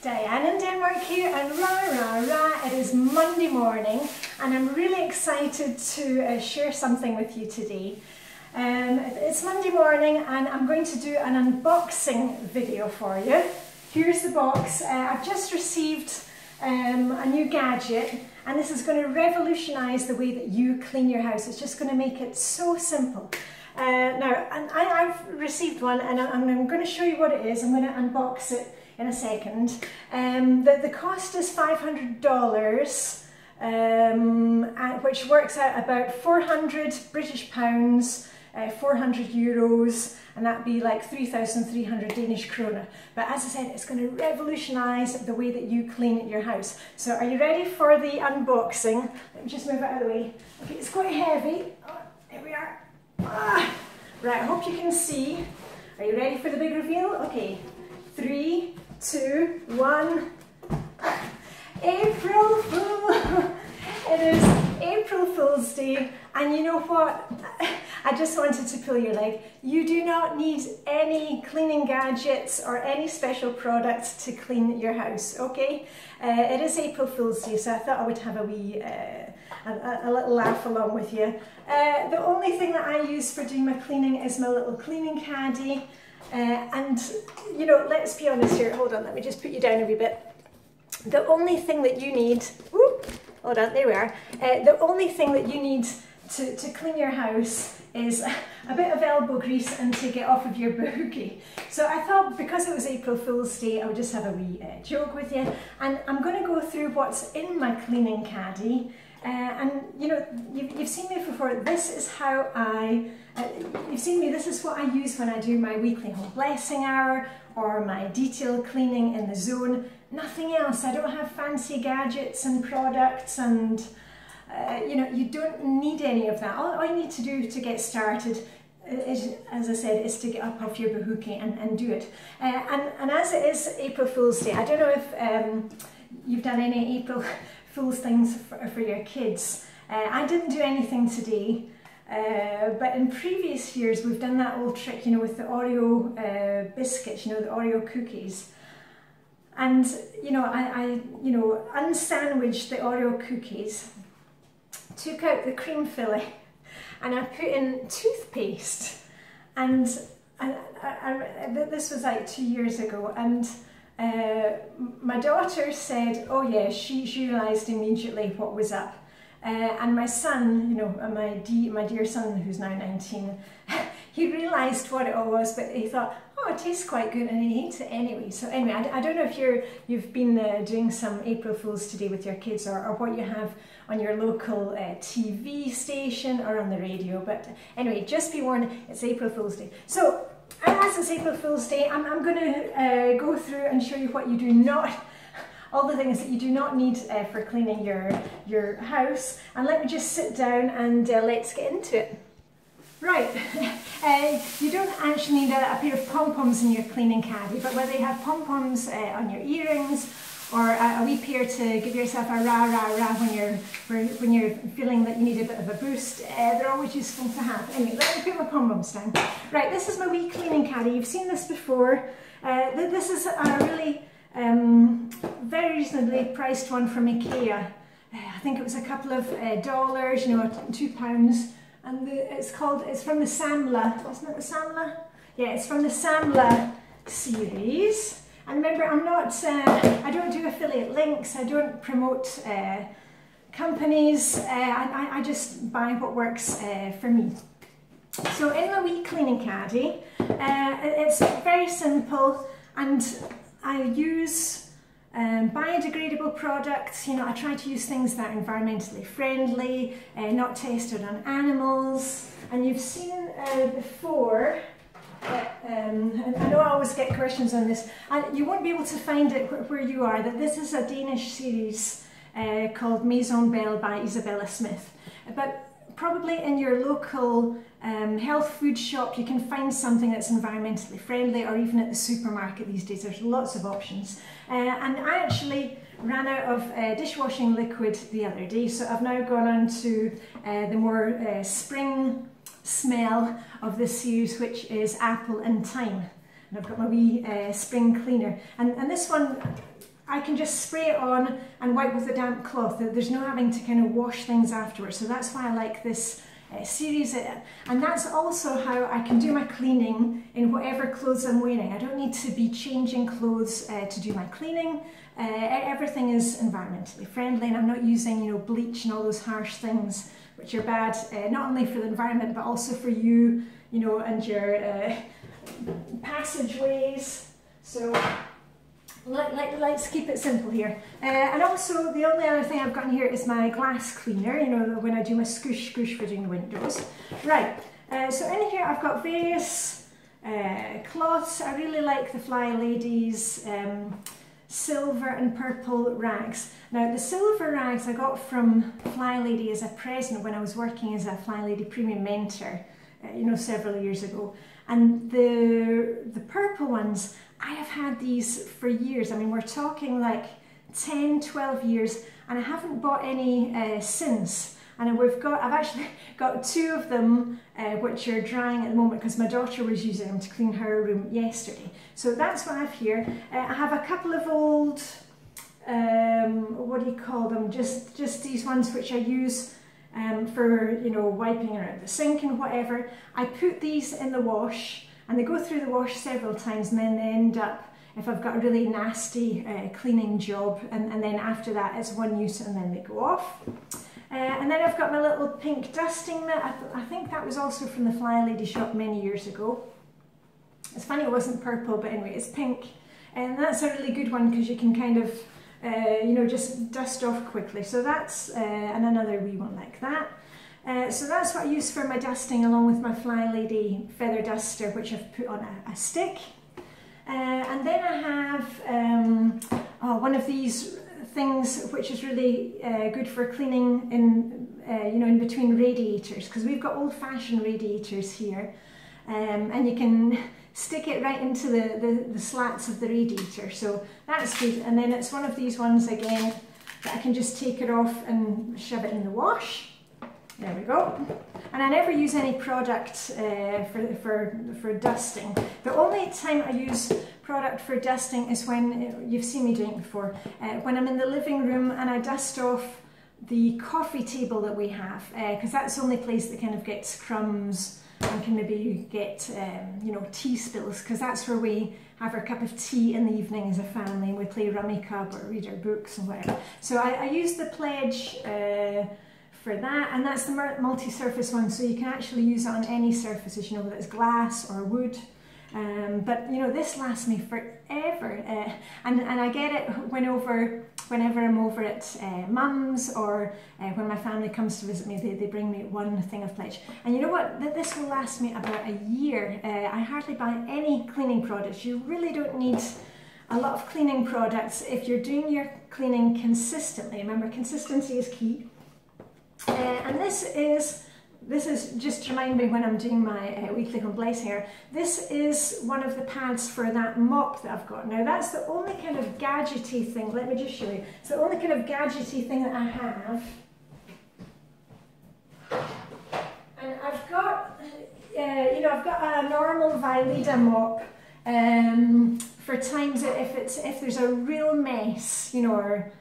Diane in Denmark here, and it is Monday morning, and I'm really excited to share something with you today. It's Monday morning and I'm going to do an unboxing video for you. Here's the box. I've just received a new gadget, and this is going to revolutionise the way that you clean your house. It's just going to make it so simple. I've received one, and I'm going to show you what it is. I'm going to unbox it in a second. The cost is $500, which works out about 400 British pounds, 400 euros, and that'd be like 3,300 Danish kroner. But as I said, it's going to revolutionise the way that you clean your house. So are you ready for the unboxing? Let me just move it out of the way. Okay, it's quite heavy. Oh, there we are. Right, I hope you can see. Are you ready for the big reveal? Okay, 3, 2, 1. April Fool! It is April Fool's Day, and you know what? I just wanted to pull your leg. You do not need any cleaning gadgets or any special products to clean your house, okay? It is April Fool's Day, so I thought I would have a wee, a little laugh along with you. The only thing that I use for doing my cleaning is my little cleaning caddy. And, you know, let's be honest here. Hold on, let me just put you down a wee bit. The only thing that you need, hold on, there we are. The only thing that you need to clean your house is a bit of elbow grease and to get off of your boogie. So I thought, because it was April Fool's Day, I would just have a wee joke with you. And I'm going to go through what's in my cleaning caddy. And you know, you've seen me before. This is how you've seen me, this is what I use when I do my weekly home blessing hour or my detail cleaning in the zone. Nothing else. I don't have fancy gadgets and products, and you know, you don't need any of that. All you need to do to get started is, as I said, is to get up off your bahookie and do it. And as it is April Fool's Day, I don't know if you've done any April Fool's things for your kids. I didn't do anything today, but in previous years we've done that old trick, you know, with the Oreo biscuits, you know, the Oreo cookies. And you know, I unsandwiched the Oreo cookies, took out the cream filling, and I put in toothpaste. And this was like 2 years ago, and my daughter said, oh yeah, she realised immediately what was up. And my son, you know, my dear son, who's now 19, he realised what it all was, but he thought, oh, it tastes quite good, and he ate it anyway. So anyway, I don't know if you've been doing some April Fools today with your kids, or what you have on your local TV station or on the radio, but anyway, just be warned, it's April Fool's Day. So as it's April Fool's Day, I'm going to go through and show you what you do not, all the things that you do not need for cleaning your house. And let me just sit down and let's get into it. Right, you don't actually need a pair of pom-poms in your cleaning caddy, but whether you have pom-poms on your earrings, or a wee pair to give yourself a rah when you're feeling that you need a bit of a boost, they're always useful to have. Anyway, let me put my pom-poms down. Right, this is my wee cleaning caddy. You've seen this before. This is a really very reasonably priced one from IKEA. I think it was a couple of dollars, you know, £2. And it's from the Samla, isn't it the Samla? Yeah, it's from the Samla series. And remember, I don't do affiliate links, I don't promote companies, I just buy what works for me. So in my wee cleaning caddy, it's very simple, and I use biodegradable products. You know, I try to use things that are environmentally friendly, not tested on animals. And you've seen before, and I know I always get questions on this, and you won't be able to find it where you are, that this is a Danish series called Maison Belle by Isabella Smith. But probably in your local health food shop you can find something that's environmentally friendly, or even at the supermarket these days there's lots of options. And I actually ran out of dishwashing liquid the other day, so I've now gone on to the more spring smell of this series, which is apple and thyme. And I've got my wee spring cleaner, and this one I can just spray it on and wipe with a damp cloth. There's no having to kind of wash things afterwards. So that's why I like this series. And that's also how I can do my cleaning in whatever clothes I'm wearing. I don't need to be changing clothes to do my cleaning. Everything is environmentally friendly, and I'm not using, you know, bleach and all those harsh things which are bad, not only for the environment but also for you, you know, and your passageways. So let's keep it simple here. And also the only other thing I've got in here is my glass cleaner, you know, when I do my squish squish for doing the windows. Right, so in here I've got various cloths. I really like the Flylady's silver and purple rags. Now the silver rags I got from Flylady as a present when I was working as a Flylady Premium Mentor, you know, several years ago. And the purple ones, I have had these for years. I mean, we're talking like 10, 12 years, and I haven't bought any since. And I've actually got 2 of them which are drying at the moment because my daughter was using them to clean her room yesterday. So that's what I have here. I have a couple of old, what do you call them? Just these ones which I use for, you know, wiping around the sink and whatever. I put these in the wash, and they go through the wash several times, and then they end up, if I've got a really nasty cleaning job, and then after that it's one use and then they go off. And then I've got my little pink dusting mitt. I think that was also from the Flylady shop many years ago. It's funny it wasn't purple, but anyway, it's pink. And that's a really good one because you can kind of, you know, just dust off quickly. So that's, and another wee one like that. So that's what I use for my dusting, along with my Flylady feather duster, which I've put on a stick. And then I have one of these things which is really good for cleaning in, you know, in between radiators, because we've got old-fashioned radiators here, and you can stick it right into the slats of the radiator, so that's good. And then it's one of these ones again that I can just take it off and shove it in the wash. There we go. And I never use any product for dusting. The only time I use product for dusting is when, you've seen me doing it before, when I'm in the living room and I dust off the coffee table that we have, because that's the only place that kind of gets crumbs and can maybe get, you know, tea spills, because that's where we have our cup of tea in the evening as a family, and we play Rummy Cub or read our books and whatever. So I use the Pledge for that, and that's the multi-surface one, so you can actually use it on any surfaces, you know, whether it's glass or wood. But you know, this lasts me forever, and I get it whenever I'm over at Mum's, or when my family comes to visit me, they bring me one thing of Pledge. And you know what, this will last me about a year. I hardly buy any cleaning products. You really don't need a lot of cleaning products if you're doing your cleaning consistently. Remember, consistency is key. And this is just to remind me when I'm doing my weekly home blessing here. This is one of the pads for that mop that I've got. Now that's the only kind of gadgety thing. Let me just show you. It's the only kind of gadgety thing that I have. And I've got, you know, I've got a normal Flylady mop for times if there's a real mess, you know, or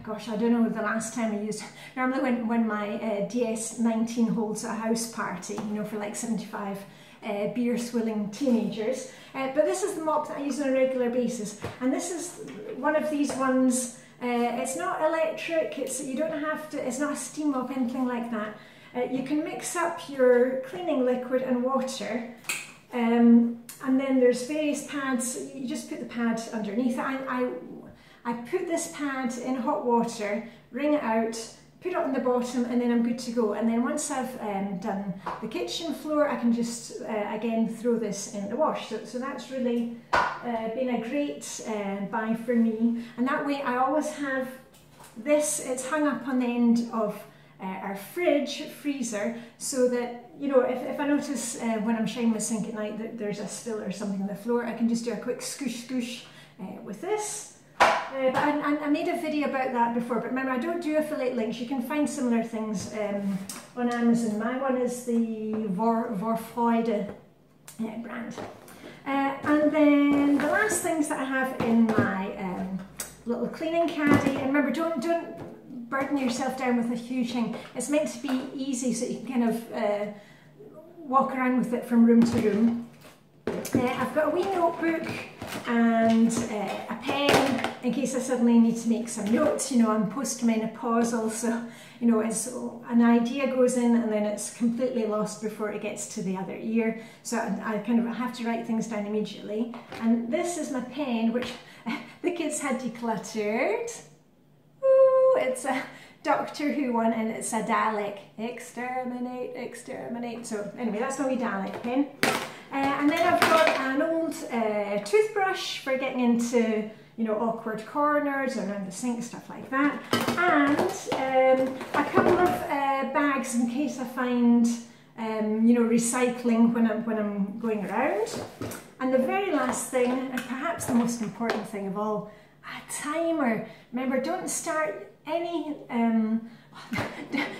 gosh, I don't know the last time I used, normally when my DS19 holds a house party, you know, for like 75 beer swilling teenagers. But this is the mop that I use on a regular basis, and this is one of these ones. It's not electric, you don't have to, it's not a steam mop, anything like that. You can mix up your cleaning liquid and water, and then there's various pads. You just put the pad underneath it. I put this pad in hot water, wring it out, put it on the bottom, and then I'm good to go. And then once I've done the kitchen floor, I can just again throw this in the wash. So that's really been a great buy for me. And that way I always have this, it's hung up on the end of our freezer, so that, you know, if I notice when I'm sharing my sink at night that there's a spill or something on the floor, I can just do a quick scoosh scoosh with this. But I made a video about that before, but remember, I don't do affiliate links. You can find similar things on Amazon. My one is the Vorfreude brand. And then the last things that I have in my little cleaning caddy, and remember, don't burden yourself down with a huge thing. It's meant to be easy so you can kind of walk around with it from room to room. I've got a wee notebook and a pen in case I suddenly need to make some notes. You know, I'm postmenopausal, so you know, it's an idea goes in and then it's completely lost before it gets to the other ear. So I kind of have to write things down immediately. And this is my pen, which the kids had decluttered. Ooh, it's a Doctor Who one, and it's a Dalek. Exterminate, exterminate. So anyway, that's my wee Dalek pen. And then I've got an old toothbrush for getting into, you know, awkward corners around the sink, stuff like that. And a couple of bags in case I find, you know, recycling when I'm going around. And the very last thing, and perhaps the most important thing of all, a timer. Remember, don't start any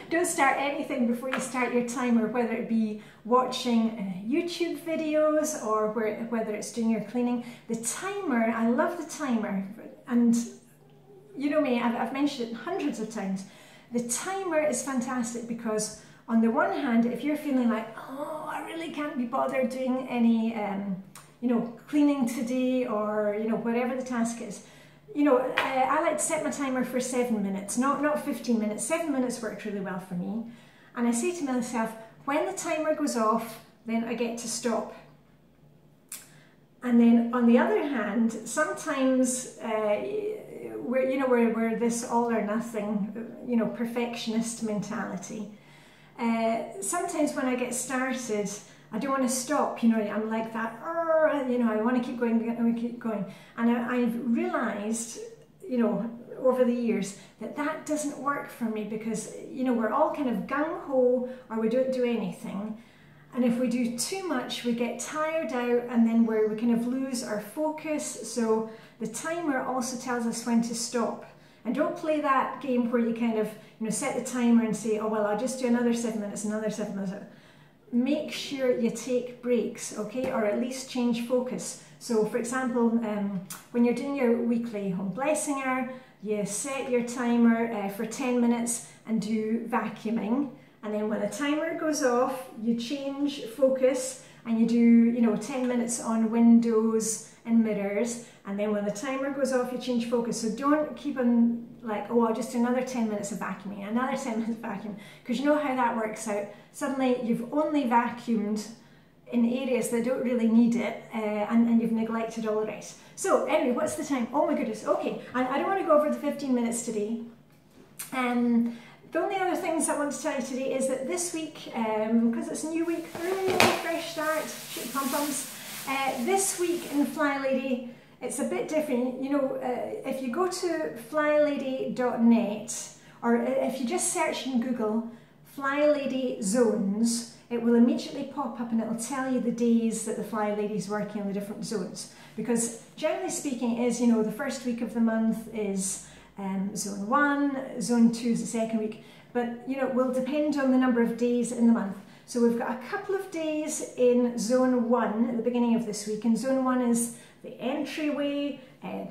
don't start anything before you start your timer, whether it be watching YouTube videos or whether it's doing your cleaning. The timer, I love the timer, and you know me, I've mentioned it hundreds of times. The timer is fantastic because on the one hand, if you're feeling like, oh, I really can't be bothered doing any you know, cleaning today, or you know, whatever the task is, you know, I like to set my timer for 7 minutes, not 15 minutes. 7 minutes worked really well for me. And I say to myself, when the timer goes off, then I get to stop. And then on the other hand, sometimes we're this all or nothing, you know, perfectionist mentality. Sometimes when I get started, I don't want to stop, you know, I'm like that, you know, I want to keep going, And I've realised, you know, over the years that doesn't work for me because, you know, we're all kind of gung-ho or we don't do anything. And if we do too much, we get tired out and then we kind of lose our focus. So the timer also tells us when to stop. And don't play that game where you kind of, you know, set the timer and say, oh, well, I'll just do another 7 minutes, another 7 minutes. Make sure you take breaks, okay, or at least change focus. So for example, when you're doing your weekly home blessing hour, you set your timer for 10 minutes and do vacuuming. And then when the timer goes off, you change focus and you do, you know, 10 minutes on windows and mirrors. And then when the timer goes off, you change focus. So don't keep on like, oh, I'll just do another 10 minutes of vacuuming, another 10 minutes of vacuuming, because you know how that works out. Suddenly you've only vacuumed in areas that don't really need it, and you've neglected all the rest. So anyway, what's the time? Oh my goodness, okay. I don't want to go over the 15 minutes today. The only other things I want to tell you today is that this week, because it's a new week, fresh start, shoot pom-poms, this week in Flylady, it's a bit different. You know, if you go to flylady.net, or if you just search in Google Flylady Zones, it will immediately pop up and it will tell you the days that the Flylady is working on the different zones. Because generally speaking, it is, you know, the first week of the month is zone 1, zone 2 is the second week, but you know, it will depend on the number of days in the month. So we've got a couple of days in zone 1 at the beginning of this week, and zone 1 is the entryway,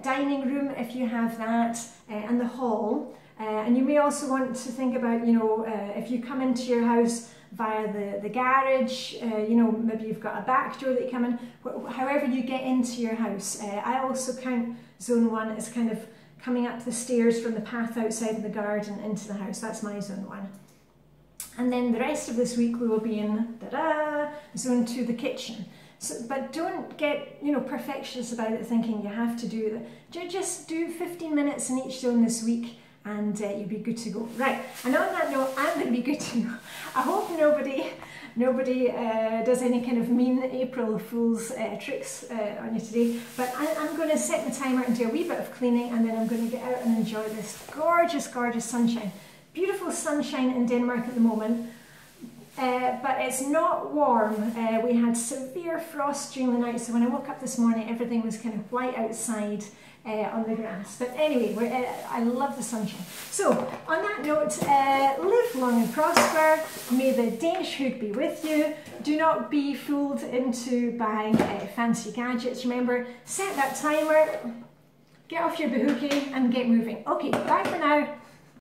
dining room if you have that, and the hall. And you may also want to think about, you know, if you come into your house via the garage, you know, maybe you've got a back door that you come in, however you get into your house. I also count zone 1 as kind of coming up the stairs from the path outside of the garden into the house. That's my zone 1. And then the rest of this week we will be in zone 2, the kitchen. So, but don't get, you know, perfectionist about it, thinking you have to do that. Just do 15 minutes in each zone this week, and you'll be good to go. Right, and on that note, I'm going to be good to go. I hope nobody does any kind of mean April Fool's tricks on you today, but I'm going to set the timer and do a wee bit of cleaning, and then I'm going to get out and enjoy this gorgeous, gorgeous sunshine. Beautiful sunshine in Denmark at the moment, but it's not warm. We had severe frost during the night, so when I woke up this morning, everything was kind of white outside on the grass. But anyway, I love the sunshine. So, on that note, live long and prosper. May the Danish hook be with you. Do not be fooled into buying fancy gadgets. Remember, set that timer. get off your bahookie and get moving. Okay, bye for now.